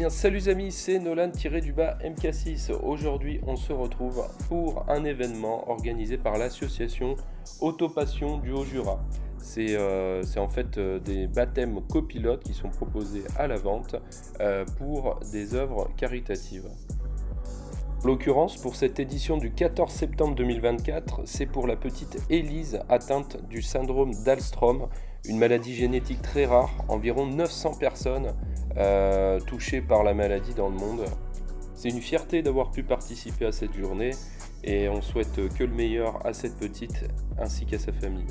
bien, salut les amis, c'est Nolan-du-bas MK6. Aujourd'hui, on se retrouve pour un événement organisé par l'association Autopassion du Haut-Jura. C'est en fait des baptêmes copilotes qui sont proposés à la vente pour des œuvres caritatives. En l'occurrence, pour cette édition du 14 septembre 2024, c'est pour la petite Élise atteinte du syndrome d'Alström, une maladie génétique très rare, environ 900 personnes touchées par la maladie dans le monde. C'est une fierté d'avoir pu participer à cette journée et on souhaite que le meilleur à cette petite ainsi qu'à sa famille.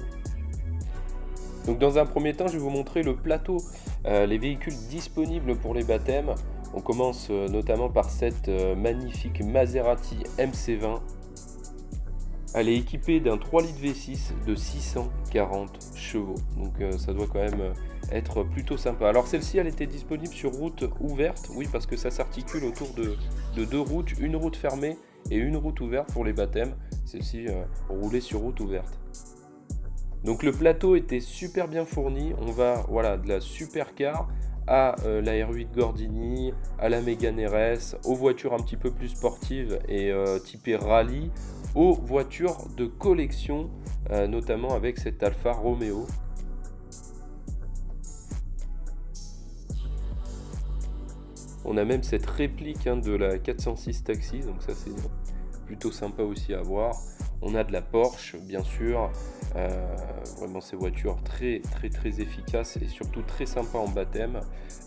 Donc dans un premier temps, je vais vous montrer le plateau, les véhicules disponibles pour les baptêmes. On commence notamment par cette magnifique Maserati MC20. Elle est équipée d'un 3 litres V6 de 640 chevaux. Donc ça doit quand même être plutôt sympa. Alors celle-ci, elle était disponible sur route ouverte. Oui, parce que ça s'articule autour de deux routes. Une route fermée et une route ouverte pour les baptêmes. Celle-ci roulait sur route ouverte. Donc le plateau était super bien fourni. On va de la supercar à la R8 Gordini, à la Mégane RS, aux voitures un petit peu plus sportives et typées rallye, aux voitures de collection, notamment avec cette Alfa Romeo. On a même cette réplique de la 406 Taxi, donc ça c'est plutôt sympa aussi à voir. On a de la Porsche, bien sûr, vraiment ces voitures très efficaces et surtout très sympas en baptême,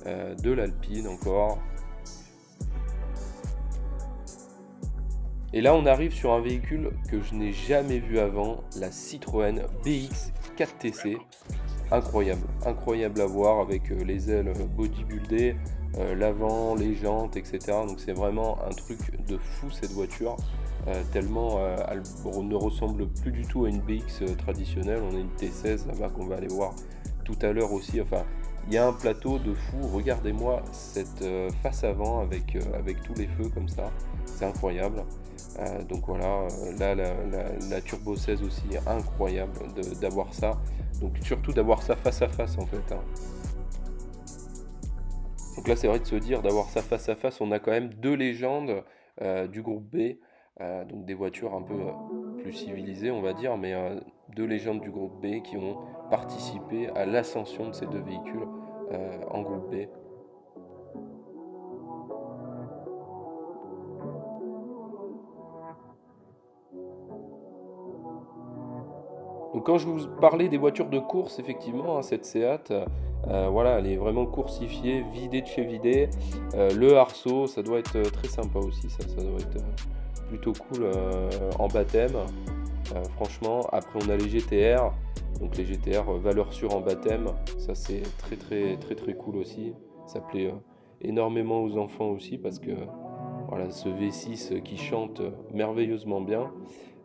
de l'Alpine encore. Et là on arrive sur un véhicule que je n'ai jamais vu avant, la Citroën BX 4TC. Incroyable à voir avec les ailes bodybuildées, l'avant, les jantes, etc. Donc c'est vraiment un truc de fou cette voiture. Tellement elle ne ressemble plus du tout à une BX traditionnelle. On a une T16 là-bas qu'on va aller voir tout à l'heure aussi. Enfin, il y a un plateau de fou. Regardez-moi cette face avant avec tous les feux comme ça. C'est incroyable. Donc voilà, là la Turbo 16 aussi, incroyable d'avoir ça. Donc surtout d'avoir ça face à face en fait. Donc là c'est vrai de se dire d'avoir ça face à face. On a quand même deux légendes du groupe B. Donc des voitures un peu plus civilisées on va dire, mais deux légendes du groupe B qui ont participé à l'ascension de ces deux véhicules en groupe B. Donc quand je vous parlais des voitures de course, effectivement, cette Seat, elle est vraiment coursifiée, vidée de chez vidée. Le arceau, ça doit être très sympa aussi, ça doit être plutôt cool en baptême. Franchement, après on a les GTR, donc les GTR valeur sûre en baptême, ça c'est très cool aussi. Ça plaît énormément aux enfants aussi parce que ce V6 qui chante merveilleusement bien.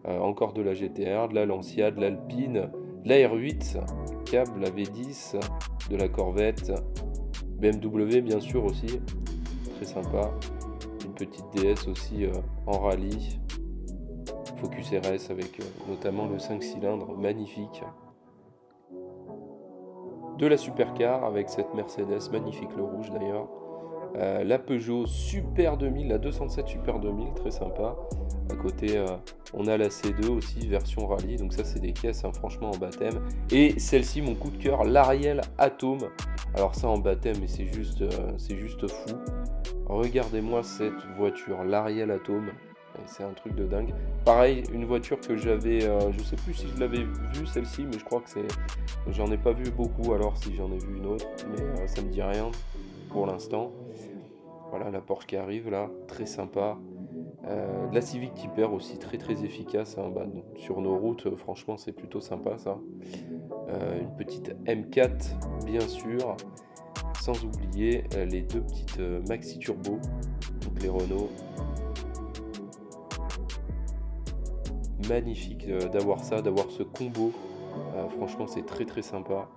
Encore de la GTR, de la Lancia, de l'Alpine, de la R8, Cab, la V10, de la Corvette, BMW bien sûr aussi, très sympa. Une petite DS aussi en rallye, Focus RS avec notamment le 5 cylindres magnifique. De la supercar avec cette Mercedes magnifique, le rouge d'ailleurs. La Peugeot Super 2000, la 207 Super 2000, très sympa. À côté, on a la C2 aussi, version rallye. Donc ça, c'est des caisses, franchement, en baptême. Et celle-ci, mon coup de cœur, l'Ariel Atom. Alors ça, en baptême, mais c'est juste fou. Regardez-moi cette voiture, l'Ariel Atom. C'est un truc de dingue. Pareil, une voiture que j'avais, je sais plus si je l'avais vue celle-ci, mais je crois que j'en ai pas vu beaucoup. Alors si j'en ai vu une autre, mais ça me dit rien pour l'instant. Voilà la Porsche qui arrive là, très sympa. De la Civic Type R aussi très efficace sur nos routes, franchement c'est plutôt sympa ça. Une petite M4 bien sûr, sans oublier les deux petites Maxi Turbo, donc les Renault. Magnifique d'avoir ça, d'avoir ce combo, franchement c'est très sympa.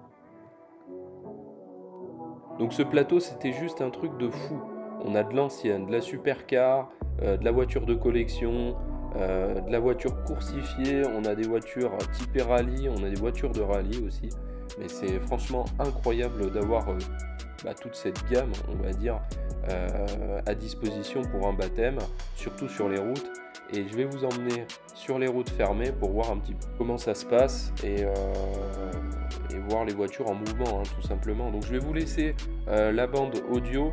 Donc ce plateau c'était juste un truc de fou. On a de l'ancienne, de la supercar, de la voiture de collection, de la voiture coursifiée, on a des voitures typées rallye, on a des voitures de rallye aussi. Mais c'est franchement incroyable d'avoir toute cette gamme, on va dire, à disposition pour un baptême, surtout sur les routes. Et je vais vous emmener sur les routes fermées pour voir un petit peu comment ça se passe et voir les voitures en mouvement, hein, tout simplement. Donc je vais vous laisser la bande audio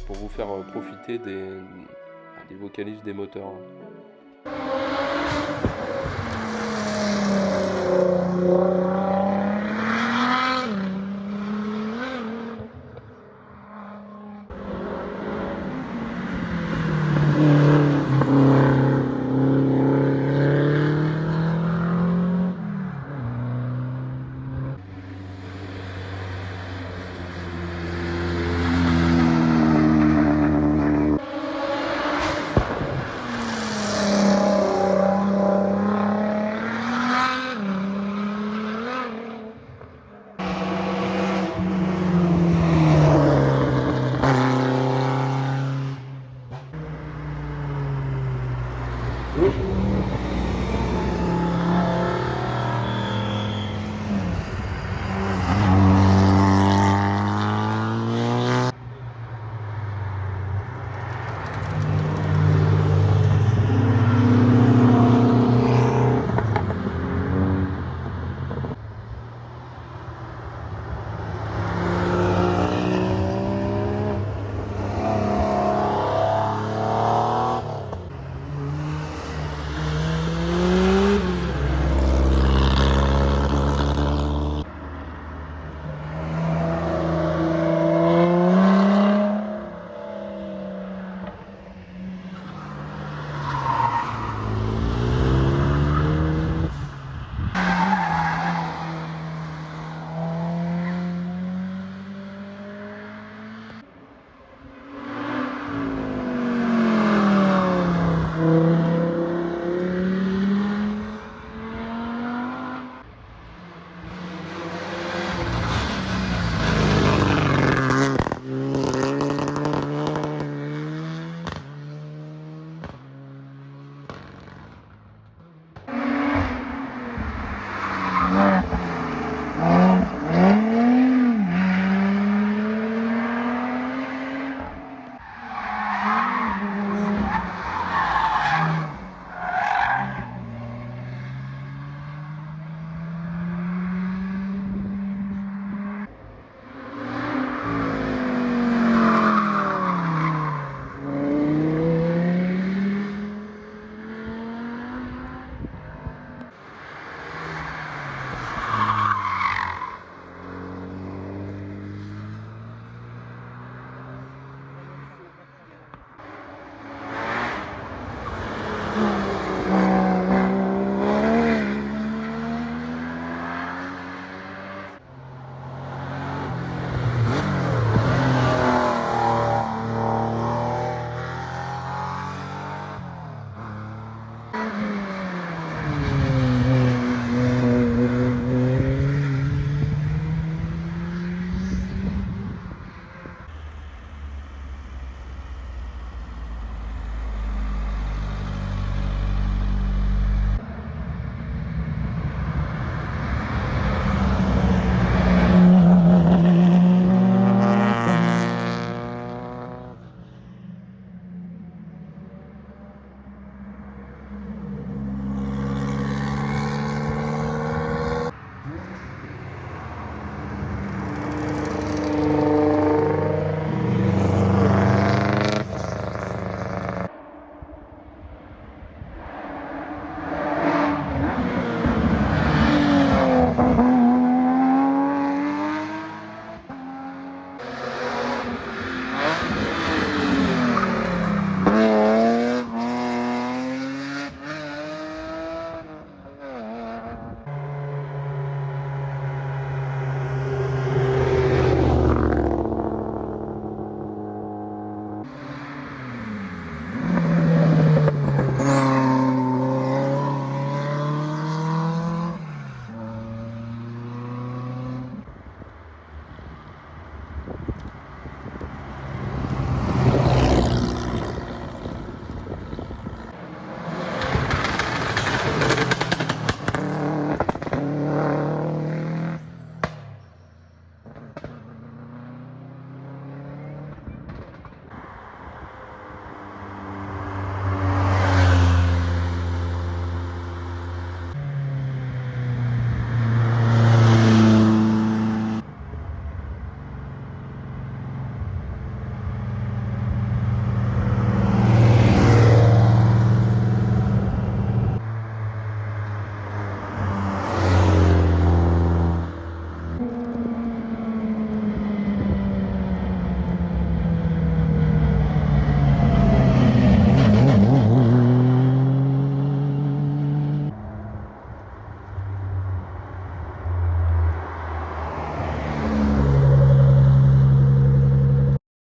pour vous faire profiter des vocalises des moteurs.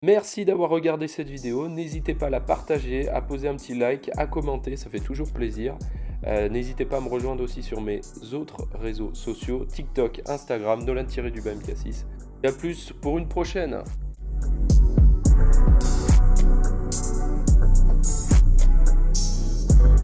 Merci d'avoir regardé cette vidéo, n'hésitez pas à la partager, à poser un petit like, à commenter, ça fait toujours plaisir. N'hésitez pas à me rejoindre aussi sur mes autres réseaux sociaux, TikTok, Instagram, Nolan-MK6. Et à plus pour une prochaine.